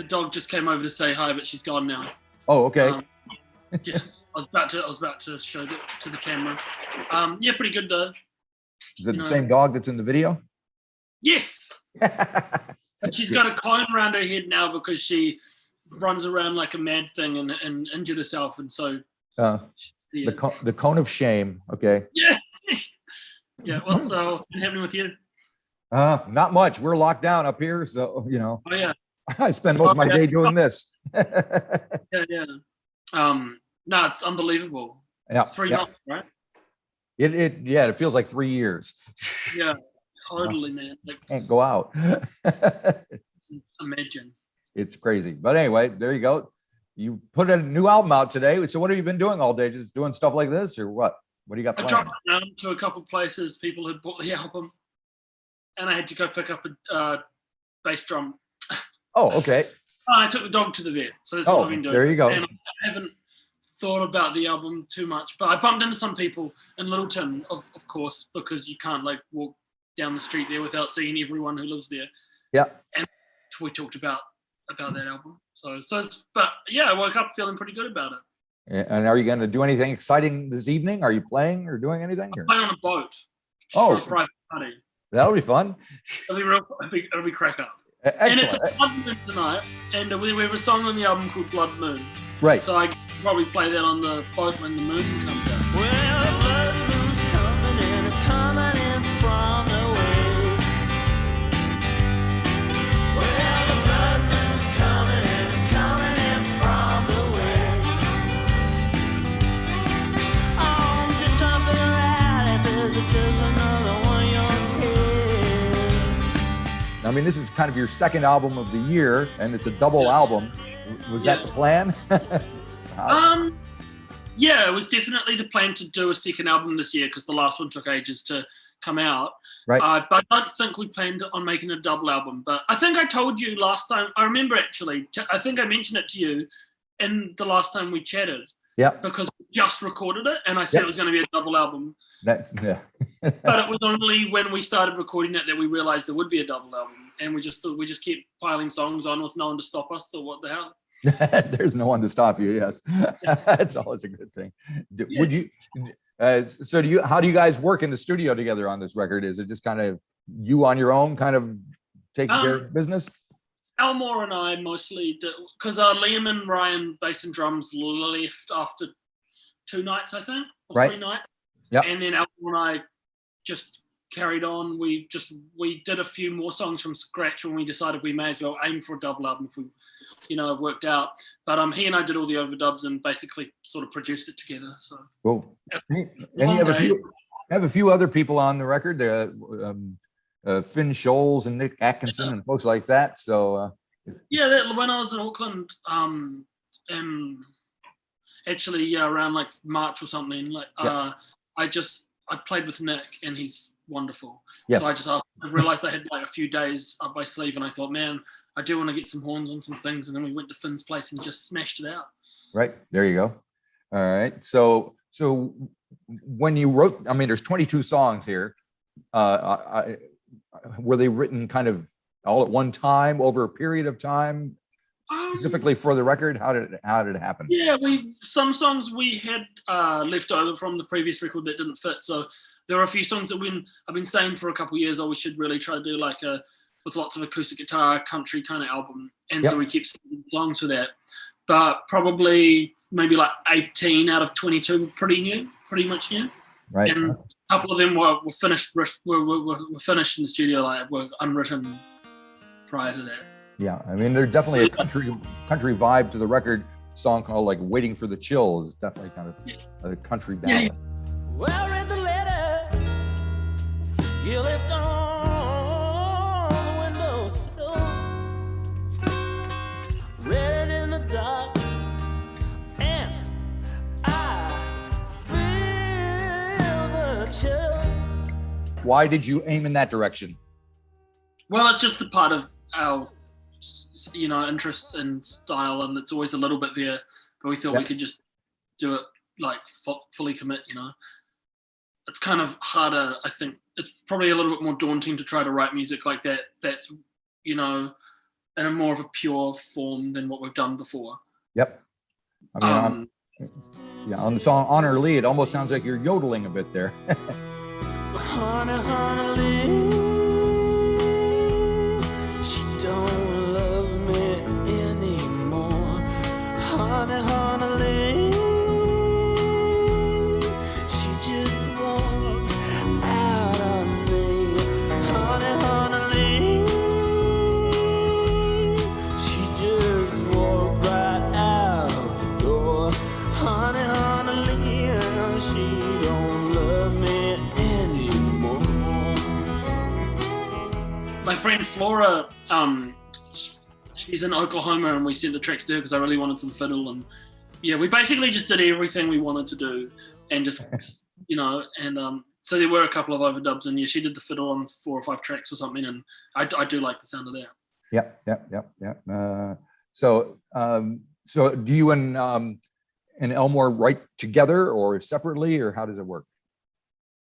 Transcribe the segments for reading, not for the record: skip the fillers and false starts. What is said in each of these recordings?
dog just came over to say hi, but she's gone now. Oh, okay. Yeah, I was about to show it to the camera. Yeah, pretty good though. Is it the same dog that's in the video? Yes. But she's got a cone around her head now because she runs around like a mad thing and injured herself, and so the cone of shame. Okay. Yeah. Yeah. What's been happening with you? Not much. We're locked down up here, so Oh yeah. I spend most of my day doing this. Yeah. No, it's unbelievable. Yeah. 3 months, right? It feels like 3 years. Yeah. Totally, man. Like, can't go out. Imagine. It's crazy. But anyway, there you go. You put a new album out today. So what have you been doing all day? Just doing stuff like this or what? What do you got planned? I dropped around to a couple places. People had bought the album. And I had to go pick up a bass drum. Oh, okay. I took the dog to the vet. So that's what I've been doing. There you go. And I haven't thought about the album too much. But I bumped into some people in Littleton, of course, because you can't like walk down the street there without seeing everyone who lives there. Yeah. And we talked about that album. But yeah, I woke up feeling pretty good about it. And are you going to do anything exciting this evening? Are you playing or doing anything? I'm playing on a boat. Oh, for a private party. That'll be fun. It'll be crack up. Excellent. And it's a Blood Moon tonight, and we have a song on the album called Blood Moon. Right. So I can probably play that on the boat when the moon comes out. Well, the blood moon's coming in, it's coming in from the west. Well, the blood moon's coming in, it's coming in from the west. Oh, I'm just trying to figure out if there's another one you'll test. I mean, this is kind of your second album of the year, and it's a double album. Was that the plan? Yeah, it was definitely the plan to do a second album this year because the last one took ages to come out. Right. But I don't think we planned on making a double album. But I think I told you last time. I remember actually. I think I mentioned it to you in the last time we chatted. Yeah. Because we just recorded it, and I said it was going to be a double album. But it was only when we started recording it that we realized there would be a double album, and we just kept piling songs on with no one to stop us. So what the hell? There's no one to stop you. Yes, that's always a good thing. Would you? How do you guys work in the studio together on this record? Is it just kind of you on your own, kind of taking care of business? Elmore and I mostly do, because Liam and Ryan, bass and drums, left after 2 nights, I think, or 3 nights. Yeah. And then Elmore and I just carried on. We did a few more songs from scratch when we decided we may as well aim for a double album if we, it worked out. But he and I did all the overdubs and basically sort of produced it together. So. Cool. And you have a few other people on the record. Finn Scholes and Nick Atkinson and folks like that. So when I was in Auckland, and actually around like March or something, I played with Nick and he's wonderful. Yes. So I realized I had like a few days up my sleeve and I thought, man, I do want to get some horns on some things. And then we went to Finn's place and just smashed it out. Right. There you go. All right. So when you wrote, I mean, there's 22 songs here. Were they written kind of all at one time over a period of time, specifically for the record? How did it happen? Yeah, some songs we had left over from the previous record that didn't fit. So there are a few songs that I've been saying for a couple of years, we should really try to do like with lots of acoustic guitar, country kind of album. And so we keep singing songs for that. But probably maybe like 18 out of 22 were pretty much new. Right. And a couple of them were finished. Were finished in the studio, like were unwritten prior to that. Yeah, I mean, there's definitely a country vibe to the record. Song called like "Waiting for the Chill" is definitely kind of a country ballad. Yeah. Well, read the letter you left on the windowsill. Read it in the dark, and I feel the chill. Why did you aim in that direction? Well, it's just a part of our, interests and style, and it's always a little bit there. But we thought we could just do it like fully commit. It's kind of harder. I think it's probably a little bit more daunting to try to write music like that. That's in a more of a pure form than what we've done before. Yep. I mean, on the song Honor Lee, it almost sounds like you're yodeling a bit there. Honey, honey, Lee, she don't love me anymore. Honey, honey, Lee, she just walked out on me. Honey, honey, Lee, she just walked right out the door. Honey, honey, Lee, she don't love me anymore. My friend Flora, she's in Oklahoma, and we sent the tracks to her because I really wanted some fiddle, and yeah, we basically just did everything we wanted to do, and just so there were a couple of overdubs, and yeah, she did the fiddle on 4 or 5 tracks or something, and I do like the sound of that. Yep. So do you and Elmore write together or separately, or how does it work?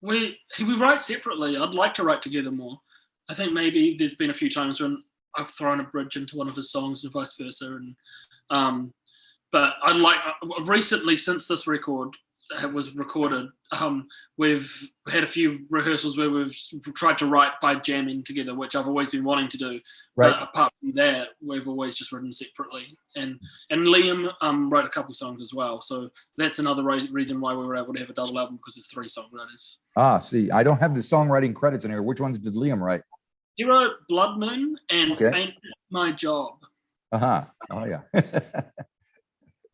We write separately. I'd like to write together more. I think maybe there's been a few times when I've thrown a bridge into one of his songs and vice versa. And but I've recently, since this record was recorded, we've had a few rehearsals where we've tried to write by jamming together, which I've always been wanting to do. Right. But apart from that, we've always just written separately. And Liam wrote a couple songs as well. So that's another reason why we were able to have a double album, because there's 3 songwriters. See, I don't have the songwriting credits in here. Which ones did Liam write? He wrote Blood Moon and Ain't My Job. Oh yeah.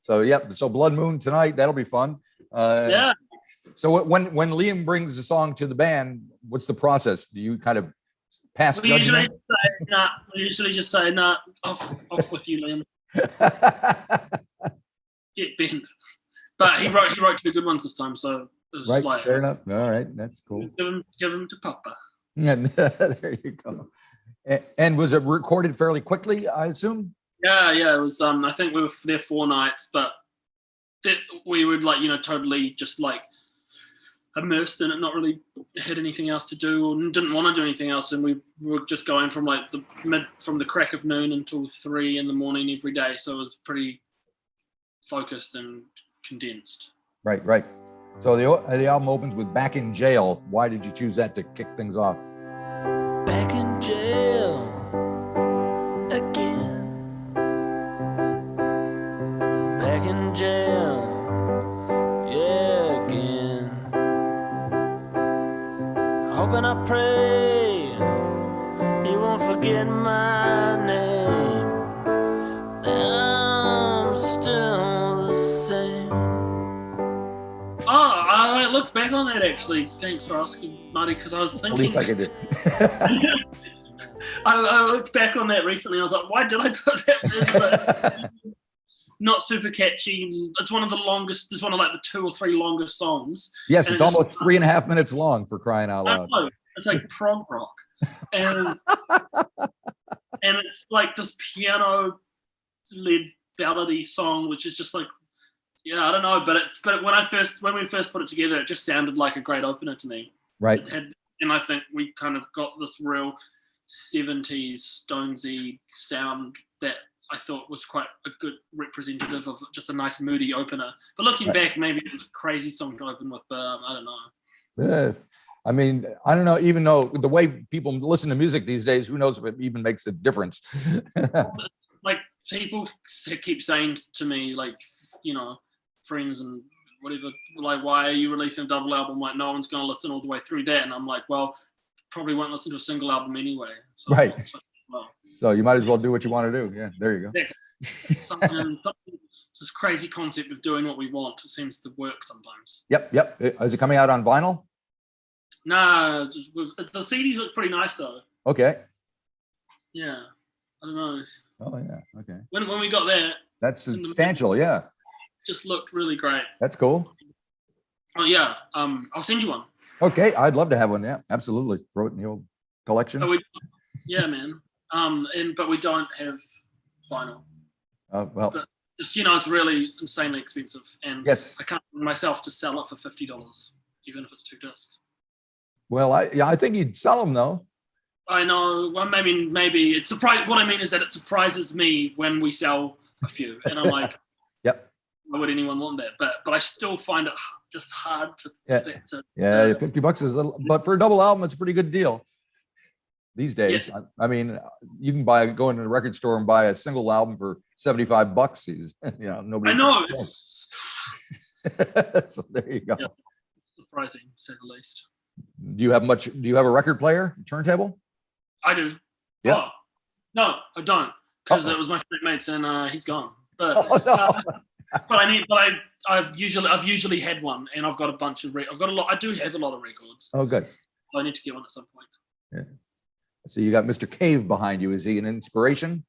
So Blood Moon tonight, that'll be fun. Yeah. So when Liam brings the song to the band, what's the process? Do you kind of pass judgment? We usually just say, nah, off with you, Liam. Get bent. But he wrote 2 good ones this time, so it was right, like, fair enough. All right, that's cool. Give him to Papa. And there you go. And was it recorded fairly quickly, I assume? Yeah, it was. I think we were there 4 nights, but we would totally just immersed in it, not really had anything else to do or didn't want to do anything else, and we were just going from from the crack of noon until 3 in the morning every day. So it was pretty focused and condensed. Right. So the album opens with "Back in Jail." Why did you choose that to kick things off? Back in jail again. Back in jail, yeah, again. Hope and I pray you won't forget my name. That I'm still the same. Oh, I looked back on that actually. Thanks for asking, Marty, because I was thinking. At least I could do. I looked back on that recently. I was like, why did I put that? Not super catchy. It's one of the longest. It's one of the 2 or 3 longest songs. Yes, it's almost 3.5 minutes long, for crying out loud. I know. It's like prog rock, and it's like this piano-led ballady song, which is just I don't know, but when we first put it together, it just sounded like a great opener to me. Right. And I think we kind of got this real 70s Stonesy sound that I thought was quite a good representative of just a nice moody opener. But looking back, maybe it was a crazy song to open with, but I don't know. I mean, I don't know, even though the way people listen to music these days, who knows if it even makes a difference. People keep saying to me, friends and whatever, why are you releasing a double album? No one's going to listen all the way through that. And I'm like, well, probably won't listen to a single album anyway. So right. So you might as well do what you want to do. Yeah, there you go. This crazy concept of doing what we want seems to work sometimes. Yep. Is it coming out on vinyl? Nah, the CDs look pretty nice though. Okay. Yeah, I don't know. Oh yeah, okay. When we got that, that's substantial. Yeah. Just looked really great. That's cool. Oh yeah, I'll send you one. Okay, I'd love to have one. Yeah, absolutely. Throw it in the old collection. Yeah, man. But we don't have vinyl. Well. But it's really insanely expensive, and yes, I can't bring myself to sell it for $50, even if it's 2 discs. Well, I think you'd sell them though. I know. Well, maybe it's surprise. What I mean is that it surprises me when we sell a few, and I'm like, Yep. why would anyone want that? But I still find it just hard to fit. Yeah, $50 is a little, but for a double album, it's a pretty good deal these days. Yeah. I mean, you can go into a record store and buy a single album for $75. Nobody. I know. So there you go. Yeah. Surprising, to say the least. Do you have a record player, turntable? I do. Yeah. Oh, no, I don't, because it was my mate's and he's gone. But I've usually had one, and I've got a bunch of I do have a lot of records. Oh, good. So I need to get one at some point. Yeah. So you got Mr. Cave behind you. Is he an inspiration?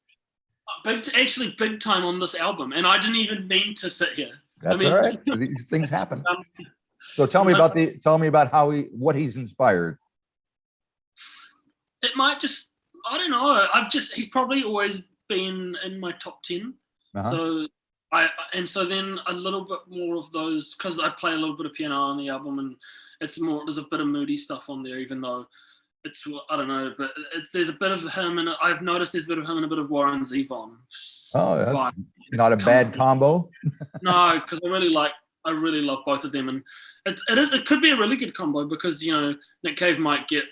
Big time on this album, and I didn't even mean to sit here. That's all right. These things happen. So tell me about what he's inspired. It might just, I don't know. He's probably always been in my top 10. So so then a little bit more of those, because I play a little bit of piano on the album, and there's a bit of moody stuff on there, even though it's, I don't know, but there's a bit of him, and I've noticed there's a bit of him and a bit of Warren Zevon. Oh, that's not a bad combo. No, because I really love both of them, and it could be a really good combo, because Nick Cave might get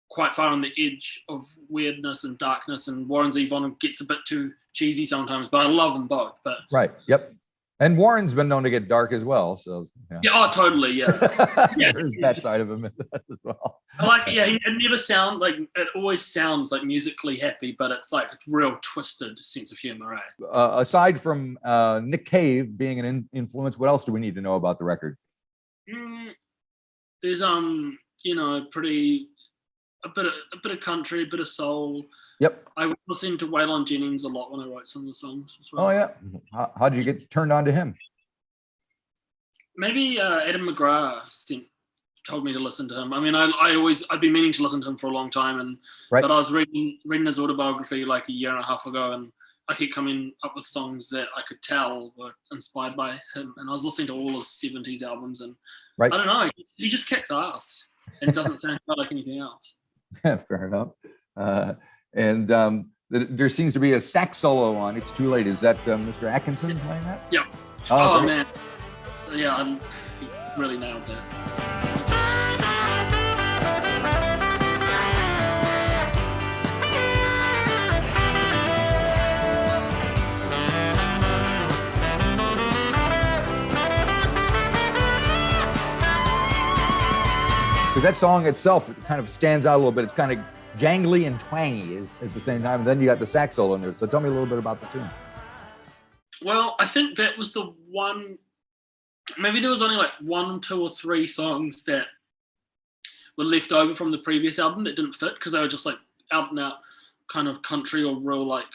quite far on the edge of weirdness and darkness, and Warren Zevon gets a bit too cheesy sometimes, but I love them both. But right, yep. And Warren's been known to get dark as well, so yeah. Oh, totally, yeah. Yeah. There's that side of him as well. It never sounds like, it always sounds like musically happy, but it's like a real twisted sense of humor, right? Aside from Nick Cave being an influence, what else do we need to know about the record? There's a bit of country, a bit of soul. Yep. I was listening to Waylon Jennings a lot when I wrote some of the songs as well. Oh yeah. How did you get turned on to him? Maybe Adam McGrath told me to listen to him. I mean, I'd been meaning to listen to him for a long time, but I was reading his autobiography like a year and a half ago, and I kept coming up with songs that I could tell were inspired by him, and I was listening to all his 70s albums, and I don't know, he just kicks ass and doesn't sound like anything else. Fair enough. And there seems to be a sax solo on It's Too Late. Is that Mr. Atkinson playing that? Yeah. Oh man. So yeah, he really nailed that. Because that song itself kind of stands out a little bit. It's kind of jangly and twangy at the same time. And then you got the sax solo in there. So tell me a little bit about the tune. Well, I think that was the one, maybe there was only like 1, 2, or 3 songs that were left over from the previous album that didn't fit, because they were just like out and out kind of country or real like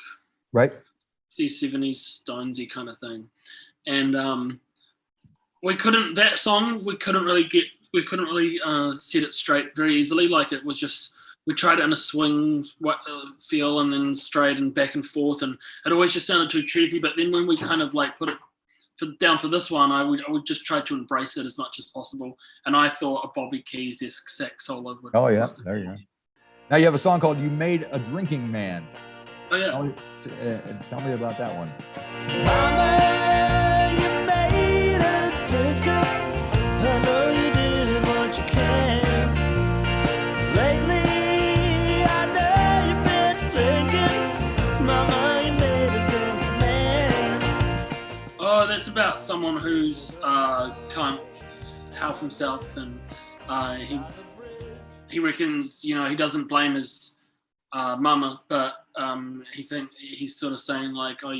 these 70s Stonesy kind of thing. And we couldn't really set it straight very easily. Like it was just, we tried it in a swing feel and then straight and back and forth, and it always just sounded too cheesy. But then when we kind of like put it down for this one, I would just try to embrace it as much as possible. And I thought a Bobby Keys-esque sax solo would. Oh yeah, there you go. Now you have a song called "You Made a Drinking Man." Oh yeah. Tell me about that one. Mama, you made a drinker. I know you did what you can. Lately, I know you've been thinking, Mama, you made a drinking man. Oh, that's about someone who's can't help himself, and he reckons, he doesn't blame his mama, but he's sort of saying like, oh,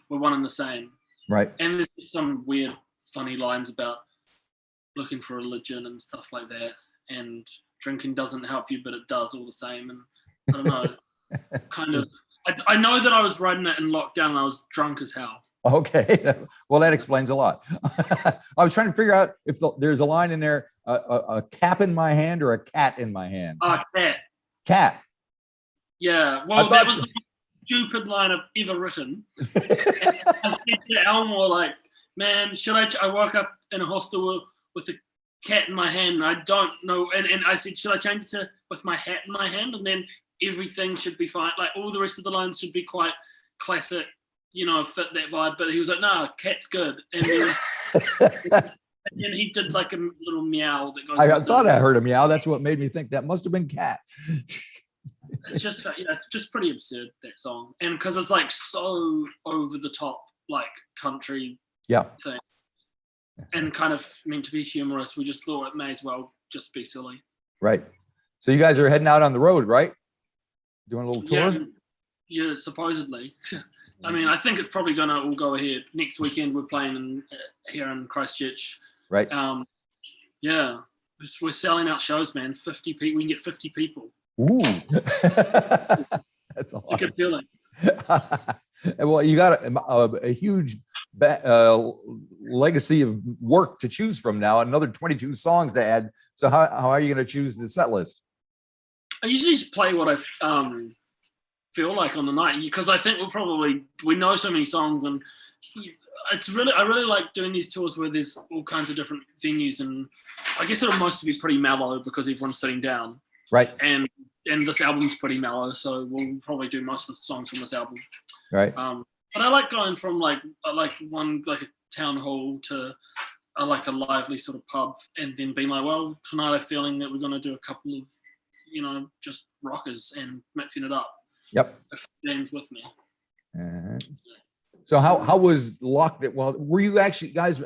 we're one and the same. Right. And there's some weird, funny lines about looking for religion and stuff like that, and drinking doesn't help you, but it does all the same. And I don't know, kind of. I know that I was writing it in lockdown and I was drunk as hell. Okay, well that explains a lot. I was trying to figure out if there's a line in there, a cap in my hand or a cat in my hand. Cat. Cat. Yeah, well, that was the most stupid line I've ever written. And I said to Elmore, like, man, should I woke up in a hostel with a cat in my hand. And I don't know. And I said, should I change it to with my hat in my hand? And then everything should be fine. Like all the rest of the lines should be quite classic, fit that vibe. But he was like, no, cat's good. And then, and he did like a little meow that goes. I thought I heard a meow. That's what made me think that must have been cat. It's just, it's just pretty absurd, that song. And because it's like so over the top, like country thing. And kind of meant to be humorous. We just thought it may as well just be silly. Right. So you guys are heading out on the road, right? Doing a little tour? Yeah, supposedly. I mean, I think it's probably going to all go ahead. Next weekend, we're playing here in Christchurch. Right. Yeah. We're selling out shows, man. 50 people. We can get 50 people. Ooh. That's a good feeling. Well, you got a huge legacy of work to choose from now. Another 22 songs to add. So how are you going to choose the set list? I usually just play what I feel like on the night, because I think we know so many songs, and I really like doing these tours where there's all kinds of different venues, and I guess it'll mostly be pretty mellow because everyone's sitting down. Right. And this album's pretty mellow, so we'll probably do most of the songs from this album. Right. But I like going from like a town hall to like a lively sort of pub, and then being like, well, tonight I'm feeling that we're going to do a couple of, just rockers and mixing it up. Yep. If James with me. So how was locked? Well, were you actually guys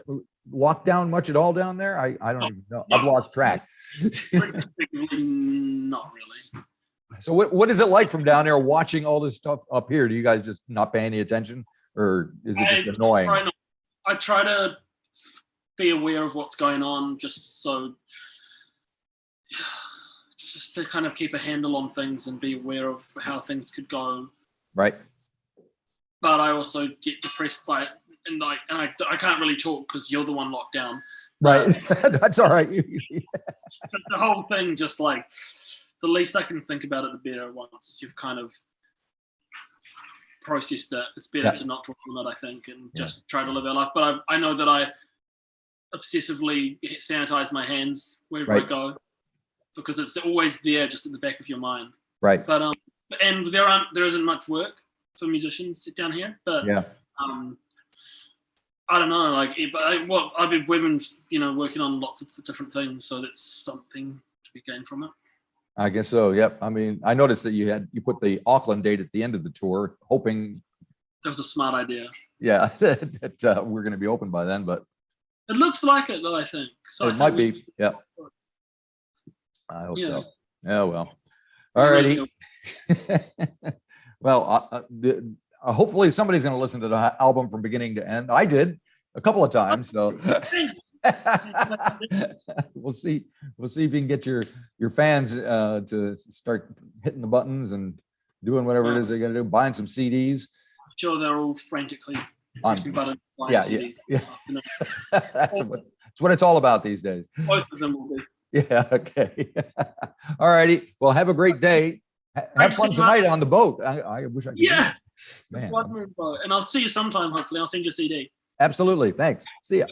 locked down much at all down there? I don't even know. I've lost track. Not really. So what is it like from down there watching all this stuff up here? Do you guys just not pay any attention, or is it just annoying? I try to be aware of what's going on, just to kind of keep a handle on things and be aware of how things could go. Right. But I also get depressed by it, and I can't really talk because you're the one locked down. Right. That's all right. But the whole thing, just like, the least I can think about it, the better. Once you've kind of processed it, it's better to not talk about it, I think, and just try to live our life. But I know that I obsessively sanitize my hands wherever I go, because it's always there, just at the back of your mind. Right. But and there isn't much work for musicians down here. But I don't know, we've been working on lots of different things, so that's something to be gained from it. I guess so. Yep. I mean, I noticed that you put the Auckland date at the end of the tour, hoping that was a smart idea. Yeah, that we're going to be open by then, but it looks like it, though. I think so. It might be. Yeah. I hope so. Yeah. Well. All righty. Well, hopefully somebody's going to listen to the album from beginning to end. I did a couple of times, so. We'll see if you can get your fans to start hitting the buttons and doing whatever it is they're gonna do, buying some CDs. I'm sure they're all frantically pushing buttons, buying CDs. Yeah. That's what it's all about these days. Both of them will be. Yeah. Okay. All righty. Well, have a great day. Have fun tonight on the boat. I wish I could. Yeah. Man. And I'll see you sometime. Hopefully, I'll send you a CD. Absolutely. Thanks. See ya.